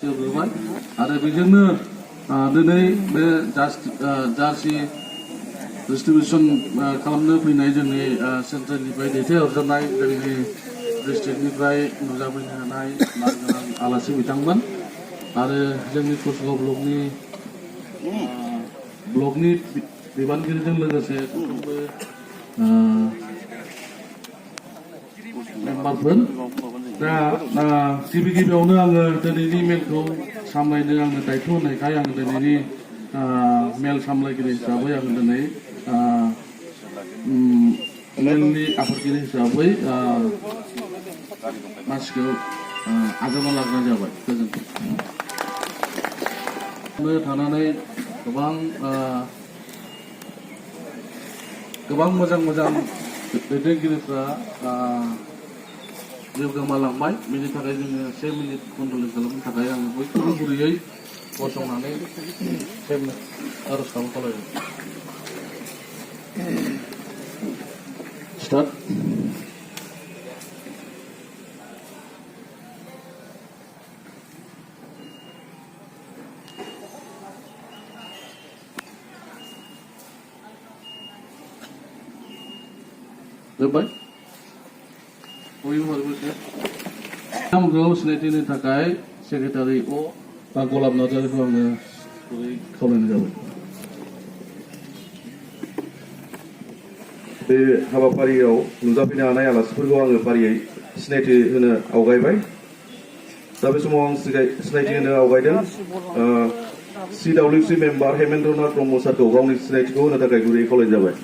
जोबोबाय आरो बेजोंनो दिनै बे जार्सि डिस्ट्रिबिउसन खालामनो फैनाय जोंनि सेन्ट्रेलनिफ्राय दैथायहरजानाय जोंनि डिस्ट्रिक्टनिफ्राय नुजाफैनो हानाय मानगोनां आलासि बिथांमोन आरो जोंनि कसुगाव ब्लकनि बिबानगिरिजों लोगोसे गासैबो मेम्बारफोर दा गिबियावनो आङो दिनैनि मेलखौ सामलायनो आंनो दायथ' होनायखाय आं दिनैनि मेल सामलायगिरि हिसाबै आं दिनै मेलनि आफादगिरि हिसाबै मानसिखौ आजावना लाग्रा जाबाय गोजोन्थों थानानै गोबां मोजां दैदेनगिरिफ्रा जिउ गोमालांबाय बेनि थाखाय जोङो 1 मिनिट कन्ट्रल खालामनो थाखाय आं बयखौबो गुरैयै गसंनानै 1 मिनिट आरज खालामो स्टार्ट जोब्बाय नामखौ सिनायथिनो थाखाय सेक्रेटारि गलाब नार्जारिखौ आङो खावलायनाय जाबाय। बे हाबाफारियाव नुजाफैनो हानाय आलासिफोरखौ आङो फारियै सिनायथि होनो आवगायबाय। दा बे समाव आं सिनायथि होनो आवगायदों CWC मेम्बार हेमेन्द्रनाथ ब्रह्म सारखौ गावनि सिनायथिखौ होनो थाखाय गुरैयै खावलायनाय जाबाय।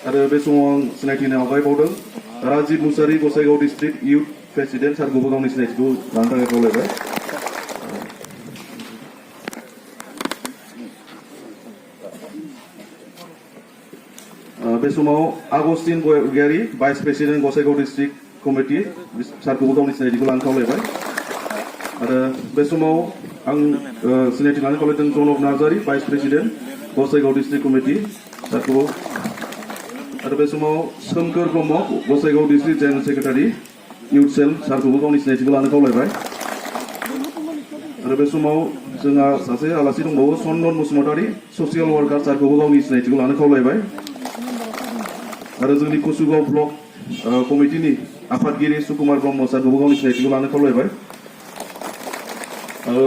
आरो बे समाव आं सिनायथि होनो आवगायबावदों राजिब मुसारि गसाइगाव डिस्ट्रिक्ट इउथ प्रेसिडेन्ट सारखौबो गावनि सिनायथिखौ लानो थाखाय खावलायबाय। बे समाव Augustine Borgoyary vice president Gossaigaon district committee सारखौबो गावनि सिनायथिखौ लानो खावलायबाय। आरो बे समाव आं सिनायथि लानो खावलायदों Janak Narzary vice president Gossaigaon district committee सारखौबो। आरो बे समाव Somkhor Brahma Gossaigaon district general secretary youth cell सारखौबो गावनि सिनायथिखौ लानो खावलायबाय। आरो बे समाव जोंहा सासे आलासि दंबावो चन्दन बसुमतारी ससियेल वार्कार सारखौबो गावनि सिनायथिखौ लानो खावलायबाय। आरो जोंनि कसुगाव ब्लक कमिटिनि आफादगिरि सुकुमार ब्रह्म सारखौबो गावनि सिनायथिखौ लानो खावलायबाय। आरो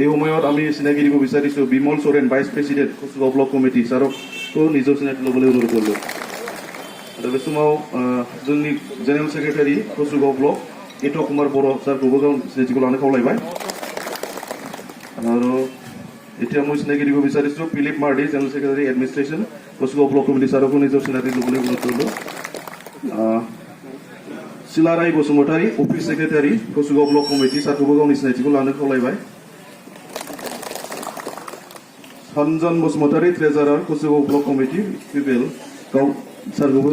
এই সময়ত আমি চিনাকিব বিচাৰিছোঁ Bimal Soren vice president Kachugaon block committee सारखौ নিজৰ চিনাকি ল'বলৈ অনুৰোধ কৰিলোঁ। आरो बे समाव जोंनि जेनेरेल सेक्रेटारि कसुगाव ब्लक एट कुमार बर' सारखौबो गावनि सिनायथिखौ लानो खावलायबाय। आरो এতিয়া মই চিনাকিব বিচাৰিছোঁ Philip Mardi general secretary administration Kachugaon block committee सारखौ নিজৰ চিনাকি ল'বলৈ অনুৰোধ কৰিলোঁ। Silarai Basumatary office secretary Kachugaon block committee सारखौबो गावनि सिनायथिखौ लानो खावलायबाय। Sanjan Basumatary treasurer Kachugaon block committee people गाव सारखौबो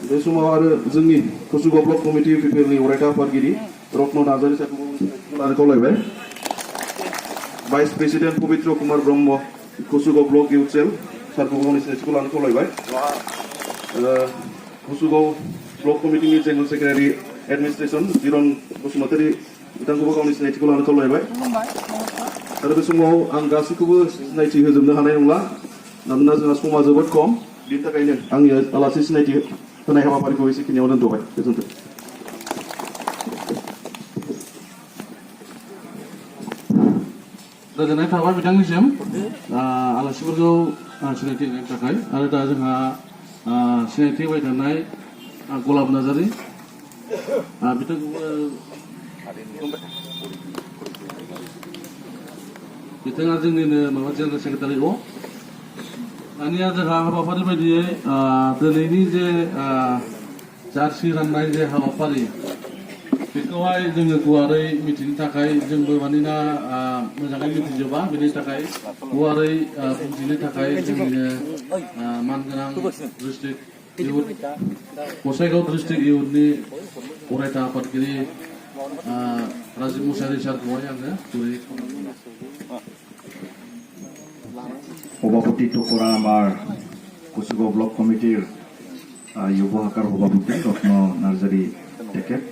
बे समाव आरो जोंनि कसुगाव ब्लक कमिटि पिपलनि अरायथा आफादगिरि रत्न नार्जारि सारखौबो लानो खावलायबाय। Vice president Pabitra Kumar Brahma Kachugaon block youth cell सारखौबो गावनि सिनायथिखौ लानो खावलायबाय। कसुगाव ब्लक कमिटिनि general secretary administration Jiron Basumatary बिथांखौबो गावनि सिनायथिखौ लानो खावलायबाय। आरो बे समाव आं गासैखौबो सिनायथि होजोबनो हानाय नंला मानोना जोंहा समा जोबोद खम बिनि थाखायनो आंनि आलासि सिनायथि होनाय हाबाफारिखौ एसेखिनियाव दोनथ'बाय। गोजोन्थों। गोजोननाय थाबाय बिथांनिसिम आलासिफोरखौ सिनायथि होनायनि थाखाय। आरो दा जोंहा सिनायथि होबाय थानाय गलाब नार्जारि बिथाङा जोंनिनो माबा जेनेरेल सेक्रेटारि दानिया जोंहा हाबाफारि बायदियै दिनैनि जे जार्सि राननाय जे हाबाफारि बेखौहाय जोङो गुवारै मिथिनो थाखाय जोंबो मानोना मोजाङै मिथिजोबा बेनि थाखाय गुवारै बुंथिनो थाखाय जोंनिनो मानगोनां डिस्ट्रिक्ट इउथ गसाइगाव डिस्ट्रिक्ट इउथनि अरायथा आफादगिरि राजिब मुसारि सारखौहाय आङो गुरै সভাপতিত্ব কৰা আমাৰ কুচুগাঁও ব্লক কমিটিৰ যুৱ শাখাৰ সভাপতি ৰত্ন নাৰ্জাৰী তেখেত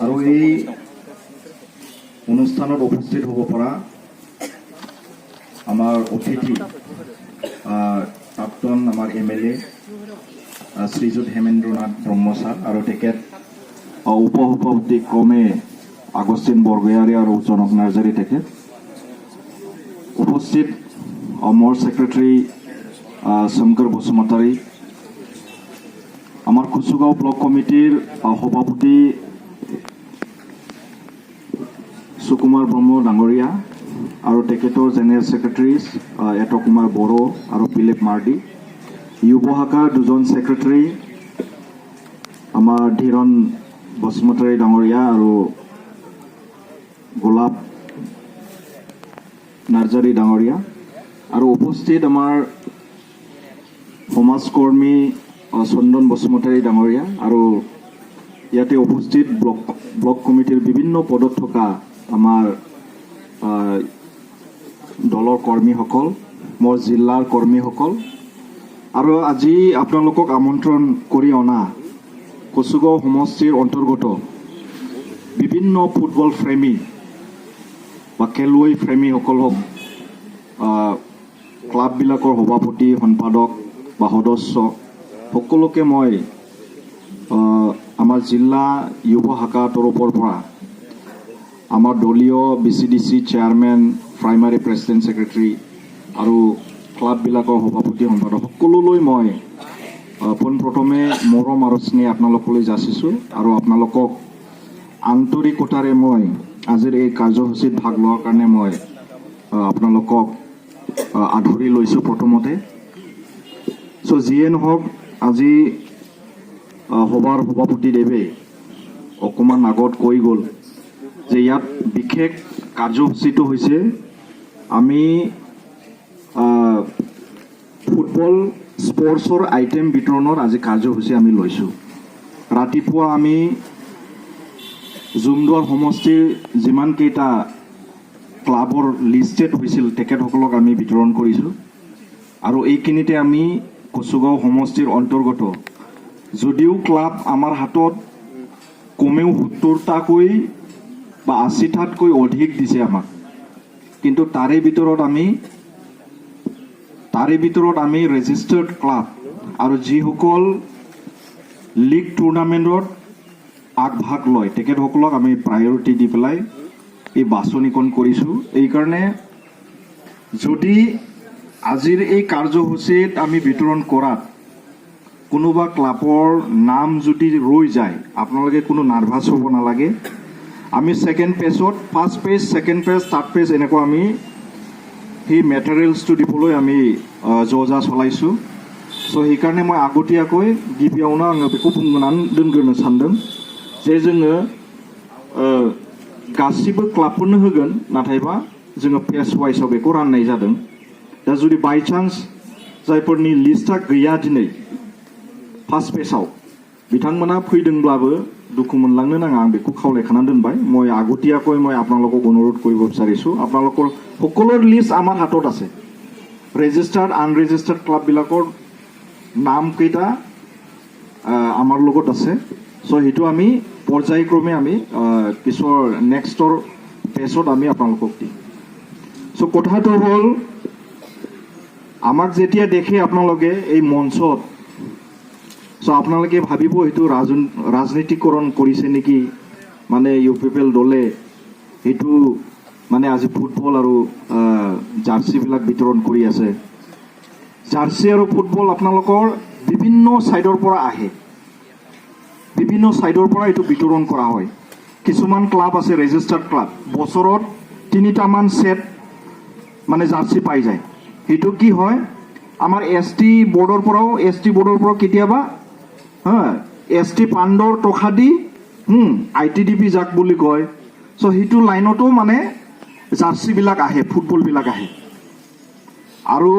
আৰু এই অনুষ্ঠানত উপস্থিত হ'ব পৰা আমাৰ অতিথি প্ৰাক্তন আমাৰ MLA শ্ৰীযুত হেমেন্দ্ৰনাথ ব্ৰহ্ম ছাৰ আৰু তেখেত উপসভাপতি ক্ৰমে আগষ্টিন বৰগয়াৰী আৰু জনক নাৰ্জাৰী তেখেত উপস্থিত মোৰ ছেক্ৰেটাৰী শংকৰ বসুমতাৰী আমাৰ কুচুগাঁও ব্লক কমিটিৰ সভাপতি সুকুমাৰ ব্ৰহ্ম ডাঙৰীয়া আৰু তেখেতৰ জেনেৰেল ছেক্ৰেটাৰী এট কুমাৰ বড়ো আৰু পিলেপ মাৰ্ডি যুৱ শাখাৰ দুজন ছেক্ৰেটাৰী আমাৰ ধীৰণ বসুমতাৰী ডাঙৰীয়া আৰু গোলাপ নাৰ্জাৰী ডাঙৰীয়া আৰু উপস্থিত আমাৰ সমাজকৰ্মী চন্দন বসুমতাৰী ডাঙৰীয়া আৰু ইয়াতে উপস্থিত ব্লক কমিটিৰ বিভিন্ন পদত থকা আমাৰ দলৰ কৰ্মীসকল মোৰ জিলাৰ কৰ্মীসকল আৰু আজি আপোনালোকক আমন্ত্ৰণ কৰি অনা কুচুগাঁও সমষ্টিৰ অন্তৰ্গত বিভিন্ন ফুটবল প্ৰেমী বা খেলুৱৈ প্ৰেমীসকলক ক্লাববিলাকৰ সভাপতি সম্পাদক বা সদস্য সকলোকে মই আমাৰ জিলা যুৱ শাখাৰ তৰফৰ পৰা আমাৰ দলীয় BCDC chairman primary president secretary আৰু ক্লাববিলাকৰ সভাপতি সম্পাদক সকলোলৈ মই পোনপ্ৰথমে মৰম আৰু স্নেহ আপোনালোকলৈ যাচিছোঁ আৰু আপোনালোকক আন্তৰিকতাৰে মই আজিৰ এই কাৰ্যসূচীত ভাগ লোৱাৰ কাৰণে মই আপোনালোকক আদৰি লৈছোঁ প্ৰথমতে যিয়ে নহওক আজি সভাৰ সভাপতিদেৱে অকণমান আগত কৈ গ'ল যে ইয়াত বিশেষ কাৰ্যসূচীটো হৈছে আমি ফুটবল স্পৰ্টছৰ আইটেম বিতৰণৰ আজি কাৰ্যসূচী আমি লৈছোঁ ৰাতিপুৱা আমি জুমদুৱাৰ সমষ্টিৰ যিমানকেইটা ক্লাবৰ লিষ্টেড হৈছিল তেখেতসকলক আমি বিতৰণ কৰিছোঁ আৰু এইখিনিতে আমি কুচুগাঁও সমষ্টিৰ অন্তৰ্গত যদিও ক্লাব আমাৰ হাতত কমেও 70টাকৈ বা 80টাতকৈ অধিক দিছে আমাক কিন্তু তাৰে ভিতৰত আমি ৰেজিষ্টাৰ্ড ক্লাব আৰু যিসকল লীগ টুৰ্ণামেণ্টত আগভাগ লয় তেখেতসকলক আমি প্ৰায়ৰিটি দি পেলাই এই বাছনিকণ কৰিছোঁ এইকাৰণে যদি আজিৰ এই কাৰ্যসূচীত আমি বিতৰণ কৰাত কোনোবা ক্লাবৰ নাম যদি ৰৈ যায় আপোনালোকে কোনো নাৰ্ভাছ হ'ব নালাগে আমি ছেকেণ্ড পেজত first page second page third page এনেকুৱা আমি সেই মেটেৰিয়েলছটো দিবলৈ আমি যা চলাইছোঁ সেইকাৰণে মই আগতীয়াকৈ गिबियावनो आङो बेखौ बुंनानै दोनग्रोनो सानदों जे जोङो गासिबो क्लाबफोरनो होगोन नाथायबा जोङो पेज वाइसआव बेखौ राननाय जादों दा जुदि बाय चान्स जायफोरनि लिस्टआ गैया दिनै फार्स्ट पेजआव बिथांमोना फैदोंब्लाबो दुखु मोनलांनो नाङा आं बेखौ खावलायखाना दोनबाय মই আগতীয়াকৈ মই আপোনালোকক অনুৰোধ কৰিব বিচাৰিছোঁ আপোনালোকৰ সকলোৰ লিষ্ট আমাৰ হাতত আছে ৰেজিষ্টাৰ্ড আনৰেজিষ্টাৰ্ড ক্লাববিলাকৰ নামকেইটা আমাৰ লগত আছে সেইটো আমি পৰ্যায়ক্ৰমে আমি পিছৰ নেক্সটৰ পেজত আমি আপোনালোকক দিম কথাটো হ'ল আমাক যেতিয়া দেখে আপোনালোকে এই মঞ্চত আপোনালোকে ভাবিব এইটো ৰাজনীতিকৰণ কৰিছে নেকি মানে UPPL দলে এইটো মানে আজি ফুটবল আৰু জাৰ্চিবিলাক বিতৰণ কৰি আছে জাৰ্চি আৰু ফুটবল আপোনালোকৰ বিভিন্ন সাইডৰ পৰা আহে বিভিন্ন সাইডৰ পৰা এইটো বিতৰণ কৰা হয় কিছুমান ক্লাব আছে ৰেজিষ্টাৰ্ড ক্লাব বছৰত 3টামান সেট মানে জাৰ্চি পাই যায় এইটো কি হয় আমাৰ ST বোৰ্ডৰ পৰাও কেতিয়াবা ST ফাণ্ডৰ টকা দি ITDP যাক বুলি কয় সেইটো লাইনতো মানে জাৰ্চিবিলাক আহে ফুটবলবিলাক আহে আৰু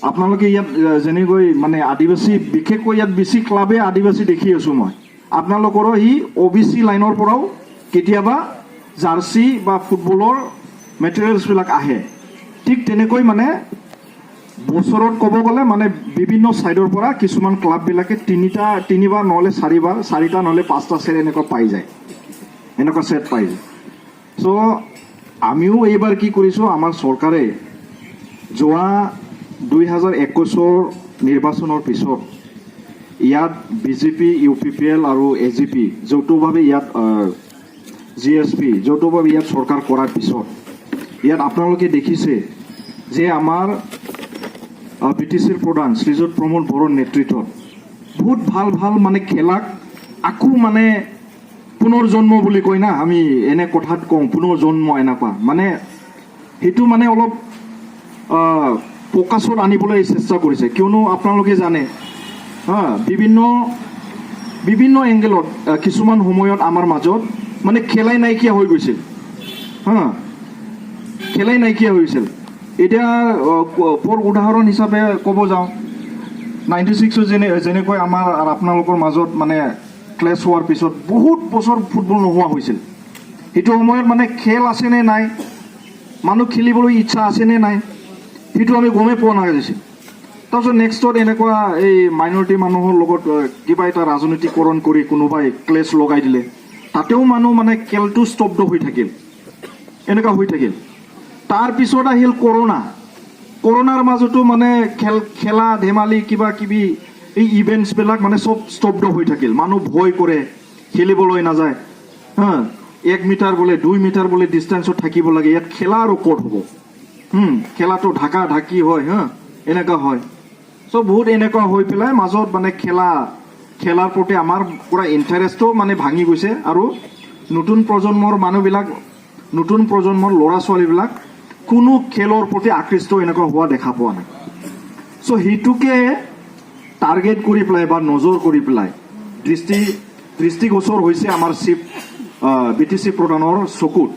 আপোনালোকে ইয়াত যেনেকৈ মানে আদিবাসী বিশেষকৈ ইয়াত বেছি ক্লাবে আদিবাসী দেখি আছোঁ মই আপোনালোকৰো ই OBC লাইনৰ পৰাও কেতিয়াবা জাৰ্চি বা ফুটবলৰ মেটেৰিয়েলছবিলাক আহে ঠিক তেনেকৈ মানে বছৰত ক'ব গ'লে মানে বিভিন্ন ছাইডৰ পৰা কিছুমান ক্লাববিলাকে তিনিবাৰ নহ'লে চাৰিটা নহ'লে 5টা ছেট এনেকুৱা পাই যায়, এনেকুৱা ছেট পাই যায়। চ' আমিও এইবাৰ কি কৰিছোঁ, আমাৰ চৰকাৰে যোৱা 2021 নিৰ্বাচনৰ পিছত ইয়াত বিজেপি, UPPL আৰু AGP যৌথভাৱে ইয়াত GSP যৌথভাৱে ইয়াত চৰকাৰ কৰাৰ পিছত ইয়াত আপোনালোকে দেখিছে যে আমাৰ BTCৰ প্ৰধান শ্ৰীযুত প্ৰমোদ বড়োৰ নেতৃত্বত বহুত ভাল ভাল মানে খেলাক আকৌ মানে পুনৰ জন্ম বুলি কয় না, আমি এনে কথাত কওঁ পুনৰ জন্ম এনেকুৱা মানে সেইটো মানে অলপ প্ৰকাশত আনিবলৈ চেষ্টা কৰিছে। কিয়নো আপোনালোকে জানে বিভিন্ন এংগেলত কিছুমান সময়ত আমাৰ মাজত মানে খেলাই নাইকিয়া হৈ গৈছিল, খেলাই নাইকিয়া হৈছিল। এতিয়া পৰ উদাহৰণ হিচাপে ক'ব যাওঁ 96 যেনেকৈ আমাৰ আৰু আপোনালোকৰ মাজত মানে ক্লেছ হোৱাৰ পিছত বহুত বছৰ ফুটবল নোহোৱা হৈছিল। সেইটো সময়ত মানে খেল আছেনে নাই, মানুহ খেলিবলৈ ইচ্ছা আছেনে নাই, সেইটো আমি গমেই পোৱা নাযাইছিল। তাৰপিছত নেক্সটত এনেকুৱা এই মাইনৰিটি মানুহৰ লগত কিবা এটা ৰাজনীতিকৰণ কৰি কোনোবাই ক্লেছ লগাই দিলে, তাতেও মানুহ মানে খেলটো স্তব্ধ হৈ থাকিল, এনেকুৱা হৈ থাকিল। তাৰপিছত আহিল কৰোণাৰ মাজতো মানে খেলা ধেমালি কিবা কিবি এই ইভেণ্টছবিলাক মানে চব স্তব্ধ হৈ থাকিল। মানুহ ভয় কৰে, খেলিবলৈ নাযায়। 1 মিটাৰ বোলে 2 মিটাৰ বোলে ডিষ্টেঞ্চত থাকিব লাগে, ইয়াত খেলা আৰু ক'ত হ'ব, খেলাটো ঢাকি হয়, এনেকুৱা হয়। চ' বহুত এনেকুৱা হৈ পেলাই মাজত মানে খেলাৰ প্ৰতি আমাৰ পুৰা ইণ্টাৰেষ্টটো মানে ভাঙি গৈছে। আৰু নতুন প্ৰজন্মৰ ল'ৰা ছোৱালীবিলাক কোনো খেলৰ প্ৰতি আকৃষ্ট এনেকুৱা হোৱা দেখা পোৱা নাই। চ' সেইটোকে টাৰ্গেট কৰি পেলাই বা নজৰ কৰি পেলাই দৃষ্টিগোচৰ হৈছে আমাৰ BTC প্ৰধানৰ চকুত।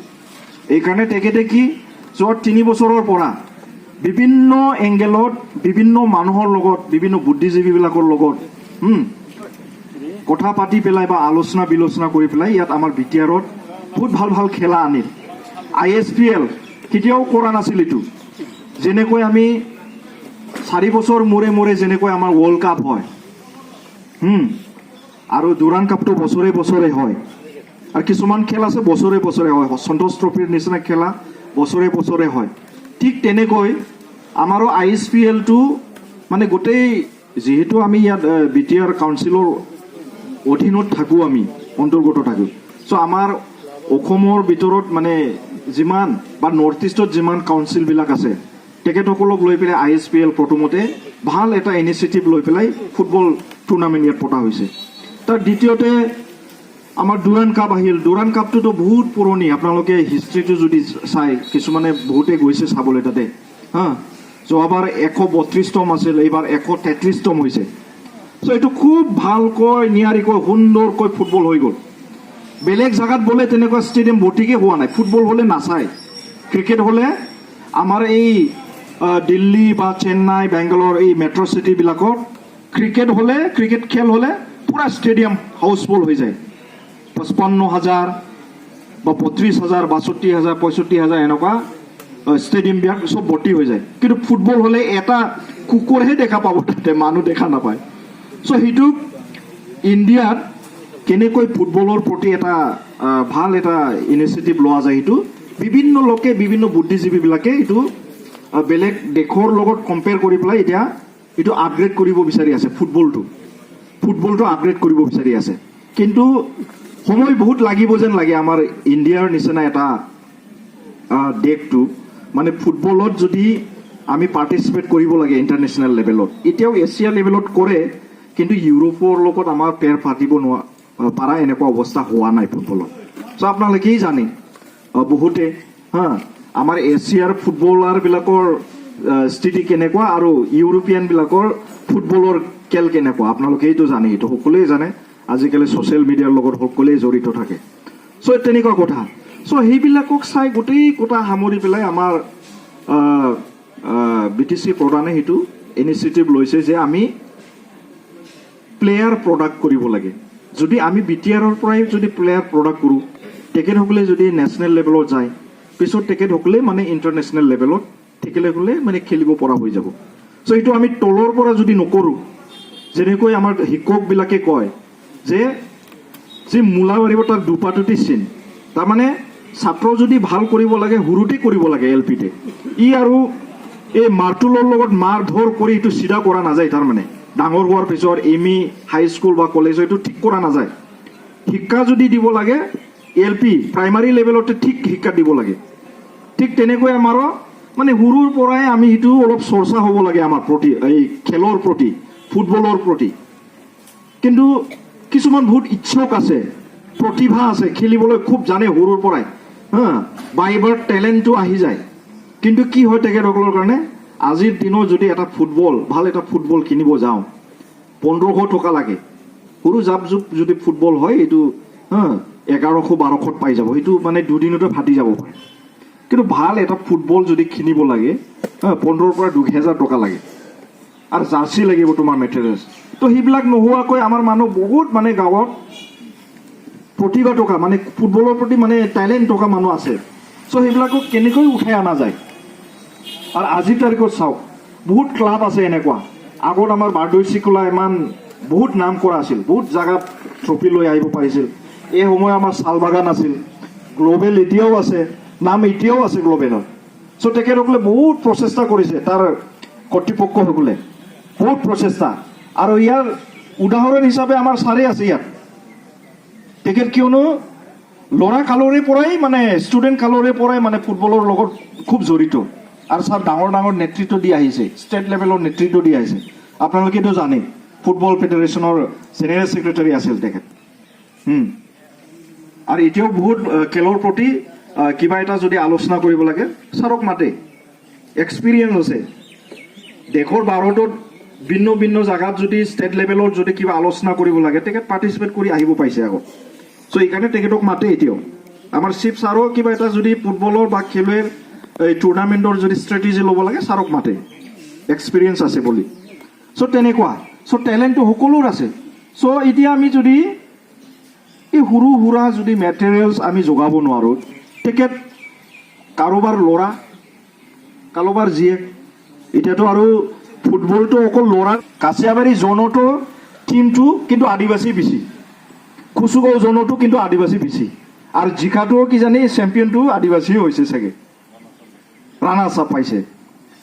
এইকাৰণে তেখেতে কি যোৱা 3 বছৰৰ পৰা বিভিন্ন এংগেলত বিভিন্ন মানুহৰ লগত, বিভিন্ন বুদ্ধিজীৱীবিলাকৰ লগত কথা পাতি পেলাই বা আলোচনা বিলোচনা কৰি পেলাই ইয়াত আমাৰ BTRত বহুত ভাল ভাল খেলা আনিল। ISPL কেতিয়াও কৰা নাছিল এইটো। যেনেকৈ আমি 4 বছৰ মূৰে যেনেকৈ আমাৰ ৱৰ্ল্ড কাপ হয়, আৰু ডুৰাণ্ড কাপটো বছৰে বছৰে হয়, আৰু কিছুমান খেল আছে বছৰে বছৰে হয়, সন্তোষ ট্ৰফিৰ নিচিনা খেলা বছৰে বছৰে হয়। ঠিক তেনেকৈ আমাৰো ISPLটো মানে গোটেই, যিহেতু আমি ইয়াত BTR কাউন্সিলৰ অধীনত থাকোঁ, আমি অন্তৰ্গত থাকোঁ। চ' আমাৰ অসমৰ ভিতৰত মানে যিমান বা নৰ্থ ইষ্টত যিমান কাউন্সিলবিলাক আছে তেখেতসকলক লৈ পেলাই ISPL প্ৰথমতে ভাল এটা ইনিচিয়েটিভ লৈ পেলাই ফুটবল টুৰ্ণামেণ্ট ইয়াত পতা হৈছে। তাৰ দ্বিতীয়তে আমাৰ ডুৰাণ্ড কাপ আহিল। ডুৰাণ্ড কাপটোতো বহুত পুৰণি, আপোনালোকে হিষ্ট্ৰীটো যদি চাই, কিছুমানে বহুতে গৈছে চাবলৈ তাতে। যোৱাবাৰ 132তম আছিল, এইবাৰ 133তম হৈছে। চ' এইটো খুব ভালকৈ নিয়াৰিকৈ সুন্দৰকৈ ফুটবল হৈ গ'ল। বেলেগ জেগাত বোলে তেনেকুৱা ষ্টেডিয়াম ভৰ্তিকে হোৱা নাই, ফুটবল হ'লে নাচায়। ক্ৰিকেট হ'লে আমাৰ এই দিল্লী বা চেন্নাই, বেংগালোৰ এই মেট্ৰ' চিটিবিলাকত ক্ৰিকেট খেল হ'লে পুৰা ষ্টেডিয়াম হাউচফুল হৈ যায়। 55,000 বা 32,000, 62,000, 65,000 এনেকুৱা ষ্টেডিয়ামবিলাক চব ভৰ্তি হৈ যায়। কিন্তু ফুটবল হ'লে এটা কুকুৰহে দেখা পাব, তাতে মানুহ দেখা নাপায়। চ' সেইটো ইণ্ডিয়াত কেনেকৈ ফুটবলৰ প্ৰতি এটা ভাল এটা ইনিচিয়েটিভ লোৱা যায়, সেইটো বিভিন্ন লোকে, বিভিন্ন বুদ্ধিজীৱীবিলাকে এইটো বেলেগ দেশৰ লগত কম্পেয়াৰ কৰি পেলাই এতিয়া এইটো আপগ্ৰেড কৰিব বিচাৰি আছে। ফুটবলটো আপগ্ৰেড কৰিব বিচাৰি আছে। কিন্তু সময় বহুত লাগিব যেন লাগে আমাৰ ইণ্ডিয়াৰ নিচিনা এটা দেশটো মানে ফুটবলত যদি আমি পাৰ্টিচিপেট কৰিব লাগে ইণ্টাৰনেশ্যনেল লেভেলত। এতিয়াও এছিয়া লেভেলত কৰে, কিন্তু ইউৰোপৰ লগত আমাৰ পেৰ পাতিব পাৰা এনেকুৱা অৱস্থা হোৱা নাই ফুটবলত। চ' আপোনালোকেই জানে বহুতে আমাৰ এছিয়াৰ ফুটবলাৰবিলাকৰ স্থিতি কেনেকুৱা আৰু ইউৰোপিয়ানবিলাকৰ ফুটবলৰ খেল কেনেকুৱা, আপোনালোকেইতো জানে, এইটো সকলোৱে জানে। আজিকালি ছ'চিয়েল মিডিয়াৰ লগত সকলোৱে জড়িত থাকে। চ' তেনেকুৱা কথা। চ' সেইবিলাকক চাই গোটেই কথা সামৰি পেলাই আমাৰ BTC প্ৰধানে সেইটো ইনিচিয়েটিভ লৈছে যে আমি প্লেয়াৰ প্ৰডাক্ট কৰিব লাগে। যদি আমি BTRৰ পৰাই যদি প্লেয়াৰ প্ৰডাক্ট কৰোঁ, তেখেতসকলে যদি নেশ্যনেল লেভেলত যায়, পিছত তেখেতসকলে মানে ইণ্টাৰনেশ্যনেল লেভেলত থাকিলে গ'লে মানে খেলিব পৰা হৈ যাব চ' এইটো আমি তলৰ পৰা যদি নকৰোঁ যেনেকৈ আমাৰ শিক্ষকবিলাকে কয় যে যি মূলা মাৰিব তাৰ দুপাটুটি চিন তাৰমানে ছাত্ৰ যদি ভাল কৰিব লাগে সৰুতে কৰিব লাগে LP-তে ই আৰু এই মাৰ্তুলৰ লগত মাৰ ধৰ কৰি এইটো চিধা কৰা নাযায় তাৰমানে ডাঙৰ হোৱাৰ পিছত ME হাইস্কুল বা কলেজত এইটো ঠিক কৰা নাযায় শিক্ষা যদি দিব লাগে LP প্ৰাইমাৰী লেভেলতে ঠিক শিক্ষা দিব লাগে ঠিক তেনেকৈ আমাৰো মানে সৰুৰ পৰাই আমি সেইটো অলপ চৰ্চা হ'ব লাগে আমাৰ প্ৰতি এই খেলৰ প্ৰতি ফুটবলৰ প্ৰতি কিন্তু কিছুমান বহুত ইচ্ছুক আছে প্ৰতিভা আছে খেলিবলৈ খুব জানে সৰুৰ পৰাই বাইবাৰ টেলেণ্টটো আহি যায় কিন্তু কি হয় তেখেতসকলৰ কাৰণে আজিৰ দিনত যদি এটা ফুটবল ভাল এটা ফুটবল কিনিব যাওঁ 1500 টকা লাগে সৰু জাপ জুপ যদি ফুটবল হয় এইটো 1100-1200 পাই যাব এইটো মানে দুদিনতে ফাটি যাব পাৰে কিন্তু ভাল এটা ফুটবল যদি কিনিব লাগে 1500 পৰা 2000 টকা লাগে আৰু জাৰ্চি লাগিব তোমাৰ মেটেৰিয়েলছ তো সেইবিলাক নোহোৱাকৈ আমাৰ মানুহ বহুত মানে গাঁৱত প্ৰতিভা টকা মানে ফুটবলৰ প্ৰতি মানে টেলেণ্ট থকা মানুহ আছে চ' সেইবিলাকক কেনেকৈ উঠাই অনা যায় আৰু আজিৰ তাৰিখত চাওক বহুত ক্লাব আছে এনেকুৱা আগত আমাৰ বাৰদৈ চিকলা ইমান বহুত নাম কৰা আছিল বহুত জাগাত ট্ৰফি লৈ আহিব পাৰিছিল এই সময় আমাৰ চালবাগান আছিল গ্লোবেল এতিয়াও আছে নাম এতিয়াও আছে গ্লোবেলত চ' তেখেতসকলে বহুত প্ৰচেষ্টা কৰিছে তাৰ কৰ্তৃপক্ষসকলে বহুত প্ৰচেষ্টা আৰু ইয়াৰ উদাহৰণ হিচাপে আমাৰ ছাৰে আছে ইয়াত তেখেত কিয়নো ল'ৰা কালৰে পৰাই মানে ষ্টুডেণ্ট কালৰে পৰাই মানে ফুটবলৰ লগত খুব জড়িত আৰু ছাৰ ডাঙৰ ডাঙৰ নেতৃত্ব দি আহিছে ষ্টেট লেভেলৰ নেতৃত্ব দি আহিছে আপোনালোকেতো জানে ফুটবল ফেডাৰেশ্যনৰ জেনেৰেল ছেক্ৰেটাৰী আছিল তেখেত আৰু এতিয়াও বহুত খেলৰ প্ৰতি কিবা এটা যদি আলোচনা কৰিব লাগে ছাৰক মাতে এক্সপিৰিয়েঞ্চ আছে দেশৰ ভাৰতত ভিন্ন ভিন্ন জাগাত যদি ষ্টেট লেভেলত যদি কিবা আলোচনা কৰিব লাগে তেখেত পাৰ্টিচিপেট কৰি আহিব পাইছে আগত চ' এইকাৰণে তেখেতক মাতে এতিয়াও আমাৰ চিফ ছাৰো কিবা এটা যদি ফুটবলৰ বা খেলুৱৈৰ এই টুৰ্ণামেণ্টৰ যদি ষ্ট্ৰেটেজি ল'ব লাগে ছাৰক মাতে এক্সপিৰিয়েঞ্চ আছে বুলি চ' তেনেকুৱা চ' টেলেণ্টটো সকলোৰ আছে চ' এতিয়া আমি যদি এই সৰু সুৰা যদি মেটেৰিয়েলছ আমি যোগাব নোৱাৰোঁ তেখেত কাৰোবাৰ ল'ৰা কাৰোবাৰ জীয়েক এতিয়াতো আৰু ফুটবলটো অকল ল'ৰা কাছিয়াবাৰী জ'নতো টিমটো কিন্তু আদিবাসী বেছি কুচুগাঁও জ'নতো কিন্তু আদিবাসী বেছি আৰু জিকাটোও কিজানি চেম্পিয়নটো আদিবাসী হৈছে চাগে ৰাণাৰ্ছ আপ পাইছে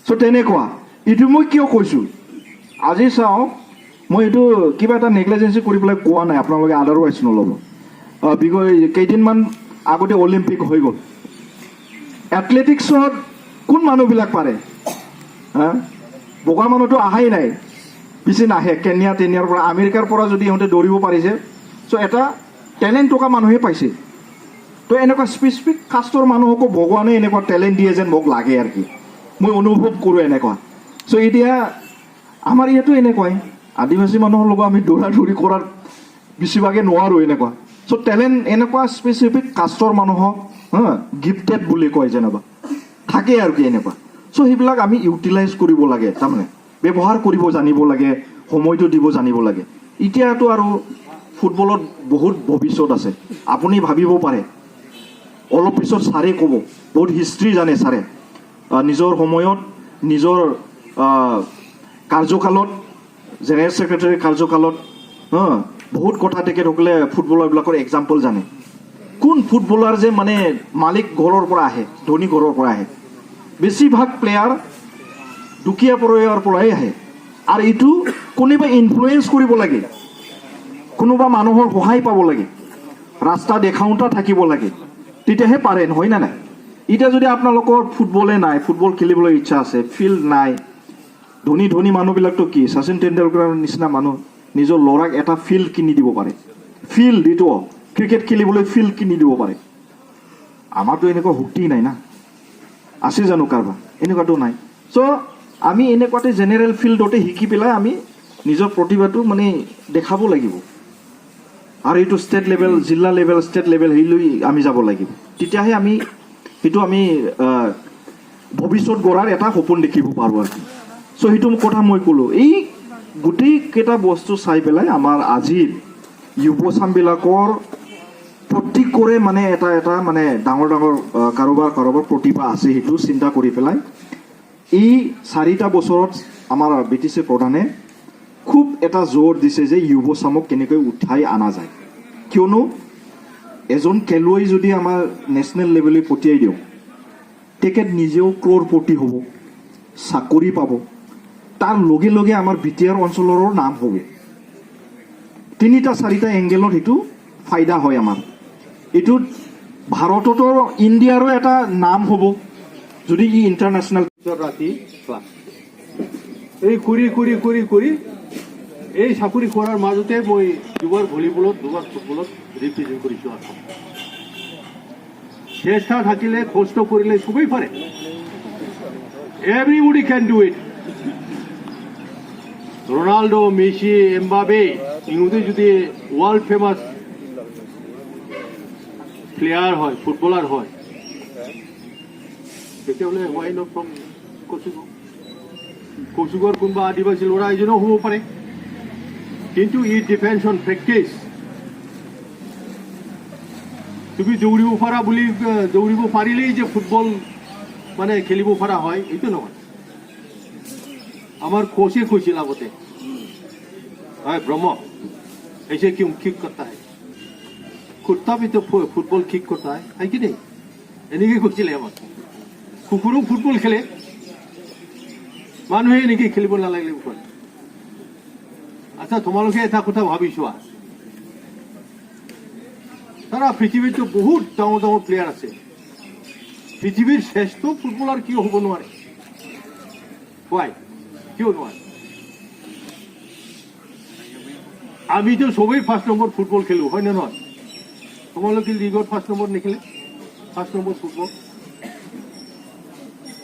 চ' তেনেকুৱা এইটো মই কিয় কৈছোঁ আজি চাওক মই এইটো কিবা এটা নেগলিজেঞ্চি কৰি পেলাই কোৱা নাই আপোনালোকে আদাৰৱাইজ নল'ব কেইদিনমান আগতে অলিম্পিক হৈ গ'ল এথলেটিক্সত কোন মানুহবিলাক পাৰে বগা মানুহটো অহাই নাই বেছি নাহে কেনিয়াৰ পৰা আমেৰিকাৰ পৰা যদি ইহঁতে দৌৰিব পাৰিছে চ' এটা টেলেণ্ট থকা মানুহে পাইছে তো এনেকুৱা স্পেচিফিক কাষ্টৰ মানুহকো ভগৱানে এনেকুৱা টেলেণ্ট দিয়ে যেন মোক লাগে আৰু কি মই অনুভৱ কৰোঁ এনেকুৱা চ' এতিয়া আমাৰ ইয়াতো এনেকুৱাই আদিবাসী মানুহৰ লগত আমি দৌৰা দৌৰি কৰাৰ বেছিভাগে নোৱাৰোঁ এনেকুৱা চ' টেলেণ্ট এনেকুৱা স্পেচিফিক কাষ্টৰ মানুহক গিফটেড বুলি কয় যেনিবা থাকে আৰু কি এনেকুৱা চ' সেইবিলাক আমি ইউটিলাইজ কৰিব লাগে তাৰমানে ব্যৱহাৰ কৰিব জানিব লাগে সময়টো দিব জানিব লাগে এতিয়াতো আৰু ফুটবলত বহুত ভৱিষ্যত আছে আপুনি ভাবিব পাৰে অলপ পিছত ছাৰে ক'ব বহুত হিষ্ট্ৰী জানে ছাৰে নিজৰ সময়ত নিজৰ কাৰ্যকালত জেনেৰেল ছেক্ৰেটাৰীৰ কাৰ্যকালত বহুত কথা তেখেতসকলে ফুটবলাৰবিলাকৰ এক্সাম্পল জানে কোন ফুটবলাৰ যে মানে মালিক ঘৰৰ পৰা আহে ধনী ঘৰৰ পৰা আহে বেছিভাগ প্লেয়াৰ দুখীয়া পৰিয়ালৰ পৰাই আহে আৰু এইটো কোনোবা ইনফ্লুৱেঞ্চ কৰিব লাগে কোনোবা মানুহৰ সহায় পাব লাগে ৰাস্তা দেখাওঁতা থাকিব লাগে তেতিয়াহে পাৰে নহয় নে নাই এতিয়া যদি আপোনালোকৰ ফুটবলে নাই ফুটবল খেলিবলৈ ইচ্ছা আছে ফিল্ড নাই ধনী ধনী মানুহবিলাকতো কি শচীন তেণ্ডুলকাৰৰ নিচিনা মানুহ নিজৰ ল'ৰাক এটা ফিল্ড কিনি দিব পাৰে ফিল্ড এইটো ক্ৰিকেট খেলিবলৈ ফিল্ড কিনি দিব পাৰে আমাৰতো এনেকুৱা শক্তি নাই না আছে জানো কাৰোবাৰ এনেকুৱাতো নাই চ' আমি এনেকুৱাতে জেনেৰেল ফিল্ডতে শিকি পেলাই আমি নিজৰ প্ৰতিভাটো মানে দেখাব লাগিব আৰু এইটো ষ্টেট লেভেল জিলা লেভেল ষ্টেট লেভেল সেইলৈ আমি যাব লাগিব তেতিয়াহে আমি সেইটো আমি ভৱিষ্যত গঢ়াৰ এটা সপোন দেখিব পাৰোঁ আৰু চ' সেইটো কথা মই ক'লোঁ এই গোটেইকেইটা বস্তু চাই পেলাই আমাৰ আজিৰ যুৱচামবিলাকৰ প্ৰত্যেকৰে মানে এটা মানে ডাঙৰ ডাঙৰ কাৰোবাৰ প্ৰতিভা আছে সেইটো চিন্তা কৰি পেলাই এই 4টা বছৰত আমাৰ BTC প্ৰধানে খুব এটা জোৰ দিছে যে যুৱ চামক কেনেকৈ উঠাই অনা যায়, কিয়নো এজন খেলুৱৈ যদি আমাৰ নেশ্যনেল লেভেলে পঠিয়াই দিওঁ, তেখেত নিজেও ক্ৰৰপতি হ'ব, চাকৰি পাব, তাৰ লগে লগে আমাৰ BTR অঞ্চলৰো নাম হ'ব। 3-4টা এংগেলত সেইটো ফাইদা হয় আমাৰ। এইটো ভাৰততো ইণ্ডিয়াৰো এটা নাম হ'ব যদি ই ইণ্টাৰনেশ্যনেল ৰাতি ক্লাছ এই কৰি এই চাকৰি কৰাৰ মাজতে মই দুবাৰ ভলীবলত দুবাৰ ফুটবলত ৰিপ্ৰেজেণ্ট কৰিছোঁ। আৰু চেষ্টা থাকিলে কষ্ট কৰিলে সবেই পাৰে। Everybody can do it. Ronaldo, Messi, Mbappe ইহঁতে যদি ওয়াৰ্ল্ড ফেমাস প্লেয়াৰ হয়, ফুটবলাৰ হয়, তেতিয়াহ'লে হোৱাই নট ফ্ৰম কচুগৰ কোনোবা আদিবাসী ল'ৰা এজনেও হ'ব পাৰে। কিন্তু ইট ডিপেণ্ডছ অন প্ৰেক্টিচ। তুমি দৌৰিব পাৰা বুলি দৌৰিব পাৰিলেই যে ফুটবল মানে খেলিব পাৰা হয় এইটো নহয়। আমার कोचे কৈছিল আগতে, হয় ব্রহ্ম ऐसे क्यों किक करता है, कुत्ता भी तो फुटबल किक करता है कि नहीं, এনেকে কৈছিলে আমাক। কুকুৰো ফুটবল খেলে, মানুহে এনেকে খেলিব নালাগিলে কয়। আচ্ছা তোমালোকে এটা কথা ভাবি চোৱা, সাৰা পৃথিৱীত বহুত ডাঙৰ ডাঙৰ প্লেয়াৰ আছে, পৃথিৱীৰ শ্ৰেষ্ঠ ফুটবলাৰ কিয় হ'ব নোৱাৰে? Why? কিয় নোৱাৰে? আমি তো সবেই 1 নম্বৰ ফুটবল খেলো, হয় না নহয়? তোমালোকে লিগত 1 নম্বৰ নেখেলে? 1 number football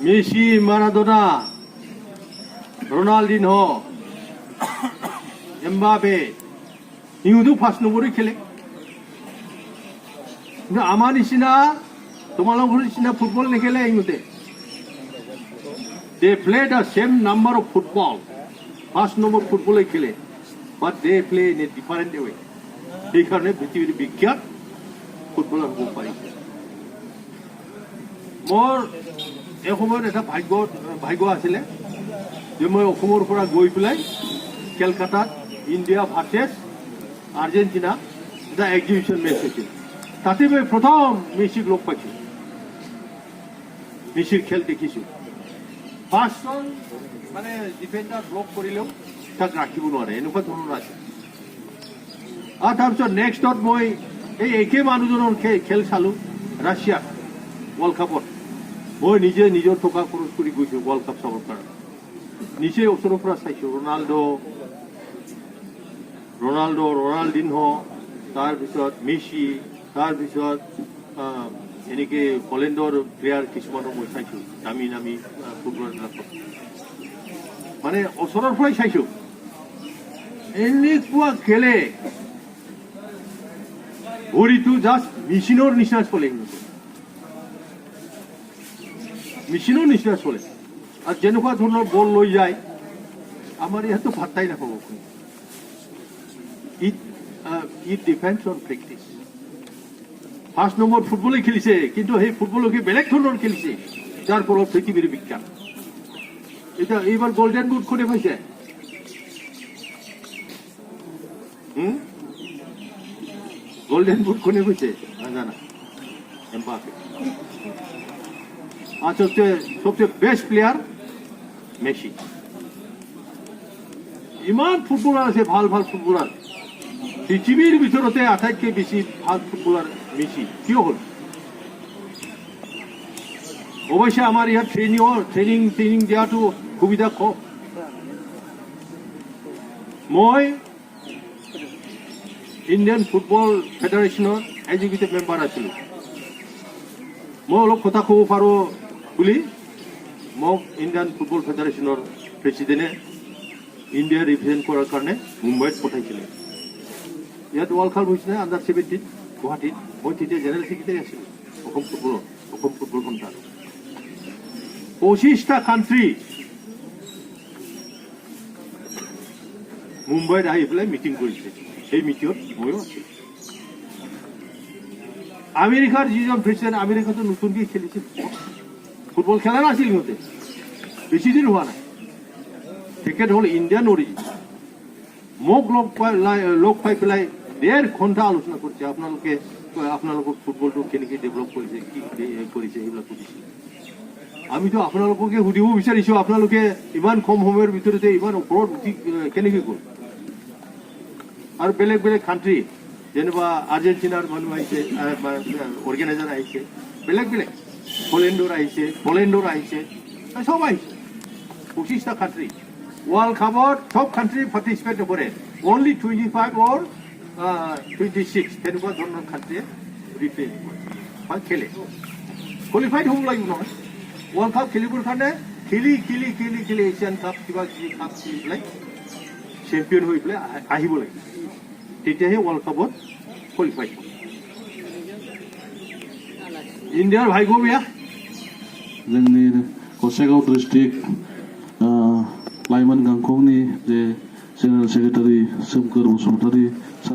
Messi, Maradona, Ronaldinho, Mbappe ইহঁতো 1 নম্বৰে খেলে। কিন্তু আমাৰ নিচিনা তোমালোকৰ নিচিনা ফুটবল নেখেলে ইহঁতে। They play the same number of football, 1 নম্বর ফুটবলে খেলে, but they play in a different way. এই কারণে পৃথিবীর বিখ্যাত ফুটবলার হব পাৰিছে। মোৰ এসময়ত এটা ভাগ্য আছিলে যে মই অসমৰ পৰা গৈ পেলাই কেলকাতাত ইণ্ডিয়া ভাৰ্চেছ আৰ্জেণ্টিনা এটা এক্সিবিশ্যন মেচ হৈছিল। তাতে মই প্ৰথম মেছিক লগ পাইছোঁ, মেছিৰ খেল দেখিছোঁ। 5জন মানে ডিফেন্ডাৰ ব্লক কৰিলেও তাক ৰাখিব নোৱাৰে, এনেকুৱা ধৰণৰ আছে। আৰু তাৰপিছত নেক্সটত মই এই একে মানুহজনৰ খেল চালোঁ ৰাছিয়াত ৱৰ্ল্ড কাপত। মই নিজে নিজৰ টকা খৰচ কৰি গৈছোঁ ৱৰ্ল্ড কাপ চাবৰ কাৰণে, নিজে ওচৰৰ পৰা চাইছোঁ। ৰনাল্ডিনহো, তাৰপিছত মেছি, তাৰপিছত এনেকে হলেণ্ডৰ প্লেয়াৰ কিছুমানক মই চাইছোঁ, নামি ফুটবলাৰবিলাকক মানে ওচৰৰ পৰাই চাইছোঁ। এনেকুৱা খেলে, ভৰিটো জাষ্ট মেচিনৰ নিচিনা চলে, মেচিনৰ নিচিনা চলে। আৰু যেনেকুৱা ধৰণৰ বল লৈ যায় আমাৰ ইয়াতো ভাত্তাই নাপাব। It depends on practice. 1 number ফুটবলে খেলিছে, কিন্তু সেই ফুটবলকে বেলেগ ধৰণৰ খেলিছে, যাৰ ফলত পৃথিৱীৰ বিখ্যাত। এটা এইবাৰ গোল্ডেন বুট কোনে পাইছে? গোল্ডেন বুট কোনে পাইছে নাজানা? এমবাপে। আর সবচেয়ে বেস্ট প্লেয়ার মেসি। ইমান ফুটবলার আছে, ভাল ভাল ফুটবলার। পৃথিৱীৰ ভিতৰতে আটাইতকৈ বেছি ভাল ফুটবলাৰ মেসি। কিয় হ'ল? অৱশ্যে আমাৰ ইয়াত ট্ৰেইনিং দিয়াটো সুবিধা কম। মই ইণ্ডিয়ান ফুটবল ফেডাৰেশ্যনৰ এক্সিকিউটিভ মেম্বাৰ আছিলোঁ। মই অলপ কথা ক'ব পাৰোঁ বুলি মোক ইণ্ডিয়ান ফুটবল ফেডাৰেশ্যনৰ প্ৰেচিডেণ্টে ইণ্ডিয়া ৰিপ্ৰেজেণ্ট কৰাৰ কাৰণে মুম্বাইত পঠাইছিলে। ইয়াত ৱৰ্ল্ড কাপ হৈছিলে আণ্ডাৰ-17 গুৱাহাটীত। মই তেতিয়া জেনেৰেল ছেক্ৰেটাৰী আছিলোঁ অসম ফুটবল সন্থাৰ। 25টা কাণ্ট্ৰি মুম্বাইত আহি পেলাই মিটিং কৰিছে। সেই মিটিঙত ময়ো আছিলোঁ। আমেৰিকাৰ যিজন প্ৰেচিডেণ্ট, আমেৰিকাতো নতুনকৈ খেলিছিল ফুটবল, খেলা নাছিল সিহঁতে। বেছি দিন হোৱা নাই তেখেত হ'ল ইণ্ডিয়ান অৰিজিন মোক লগ পাই পেলাই 1.5 ঘণ্টা আলোচনা কৰিছে আপোনালোকৰ ফুটবলটো কেনেকৈ ডেভেলপ কৰিছে কি কৰিছে সেইবিলাক সুধিছে আমিতো আপোনালোককে সুধিব বিচাৰিছোঁ আপোনালোকে ইমান কম সময়ৰ ভিতৰতে ইমান ওপৰত উঠি কেনেকৈ গ'ল আৰু বেলেগ বেলেগ কাণ্ট্ৰি যেনিবা আৰ্জেণ্টিনাৰ মানুহ আহিছে অৰ্গেনাইজাৰ আহিছে বেলেগ বেলেগ পলেণ্ডৰ আহিছে চব আহিছে 25টা কাণ্ট্ৰি ৱৰ্ল্ড কাপত চব কাণ্ট্ৰি পাৰ্টিচিপেট নকৰে অনলি 25 or 26 তেনেকুৱা ধৰণৰ কাণ্ট্ৰিয়ে ৰিপ্ৰেজেণ্ট খেলে কোৱালিফাইড হ'ব লাগিব নহয় ৱৰ্ল্ড কাপ খেলিবৰ কাৰণে খেলি এছিয়ান কাপ কিবা কিবি কাপ খেলি পেলাই চেম্পিয়ন হৈ পেলাই আহিব লাগিব তেতিয়াহে ৱৰ্ল্ড কাপত কোৱালিফাইড হ'ব ইণ্ডিয়াৰ ভাগ্য বেয়া जोंनि गसाइगाव डिस्ट्रिक्ट लाइमोन गांखंनि जे जेनेरेल सेक्रेटारि सोमखोर बसुमतारी